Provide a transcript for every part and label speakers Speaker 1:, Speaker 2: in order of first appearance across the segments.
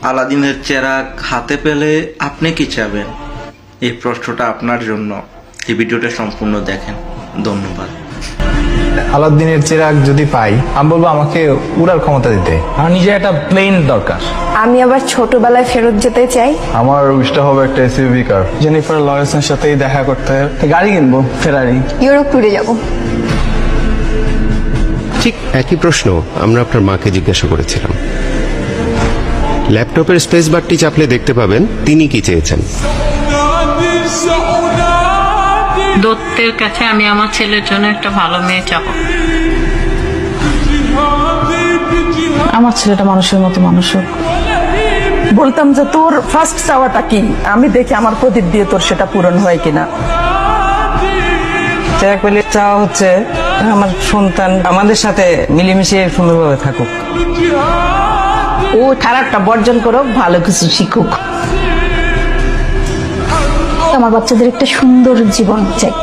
Speaker 1: আলাদিনের চেরাগ হাতে পেলে আপনি কি চাবেন? এই প্রশ্নটা আপনার জন্য। এই ভিডিওটা সম্পূর্ণ দেখেন। ধন্যবাদ।
Speaker 2: আলাদিনের চেরাগ যদি পাই, আমি বলবো আমাকে উড়ার ক্ষমতা দিতে।
Speaker 3: আমার নিজের একটা প্লেন দরকার।
Speaker 4: আমি আবার ছোটবেলায় ফেরত যেতে চাই।
Speaker 2: আমার উইশটা হবে একটা এসইউভি কার।
Speaker 3: জেনিফার লরেন্সের সাথেই দেখা করতে, গাড়ি কিনবো, ফেরারি।
Speaker 4: ইউরোপ ট্যুরে যাব।
Speaker 5: ঠিক একই প্রশ্ন আমরা আপনার মাকে জিজ্ঞাসা করেছিলাম। ল্যাপটপের স্পেস বারটি চাপলে দেখতে পাবেন তিনি কি চেয়েছেন।
Speaker 6: দত্তের কাছে আমি আমার ছেলের জন্য একটা ভালো মেয়ে চাবো।
Speaker 7: আমার ছেলেটা মানুষের মতো মানুষ হোক। বলতাম যে তোর ফার্স্ট চাওয়াটা কি, আমি দেখি আমার প্রদীপ দিয়ে তোর সেটা পূরণ হয় কিনা।
Speaker 3: চেরাগ পেলে চাওয়া হচ্ছে আমার সন্তান আমাদের সাথে মিলেমিশে সুন্দরভাবে থাকুক।
Speaker 7: ও খারাপটা বর্জন করো, ভালো কিছু শিখুক।
Speaker 4: আমার বাচ্চাদের একটা সুন্দর জীবন চাই।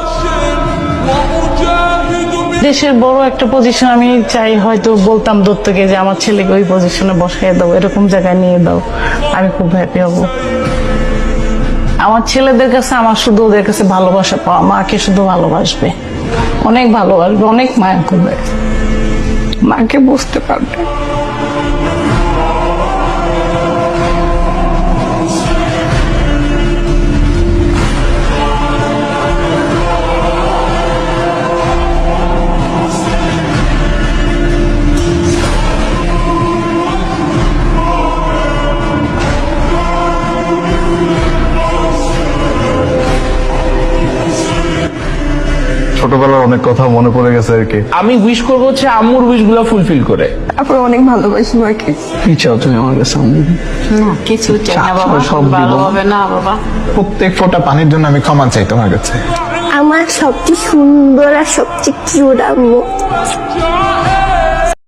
Speaker 7: দেশের বড় একটা পজিশন আমি চাই, হয়তো বলতাম দত্তকে যে আমার ছেলেকে ওই পজিশনে বসাই দাও, এরকম জায়গায় নিয়ে দাও, আমি খুব হ্যাপি হব। আমার ছেলেদের কাছে আমার শুধু ওদের কাছে ভালোবাসা পাওয়া, মাকে শুধু ভালোবাসবে, অনেক ভালোবাসবে, অনেক মায়া করবে, মাকে বুঝতে পারবে।
Speaker 2: ছোটবেলার অনেক কথা মনে পড়ে গেছে আর কি।
Speaker 3: আমি উইশ করবো হচ্ছে আম্মুর উইশ গুলো ফুলফিল করে।
Speaker 4: তারপর অনেক ভালোবাসি মাকে।
Speaker 3: কি চাও তুমি আমার কাছে?
Speaker 6: না কিছু চাই না বাবা,
Speaker 3: সব দিব।
Speaker 6: ভালো হবে না বাবা।
Speaker 2: প্রত্যেক ফোঁটা পানির জন্য আমি ক্ষমা চাই তোমার কাছে।
Speaker 4: আমার সবচেয়ে সুন্দর আর সবচেয়ে কিউট আম্মু।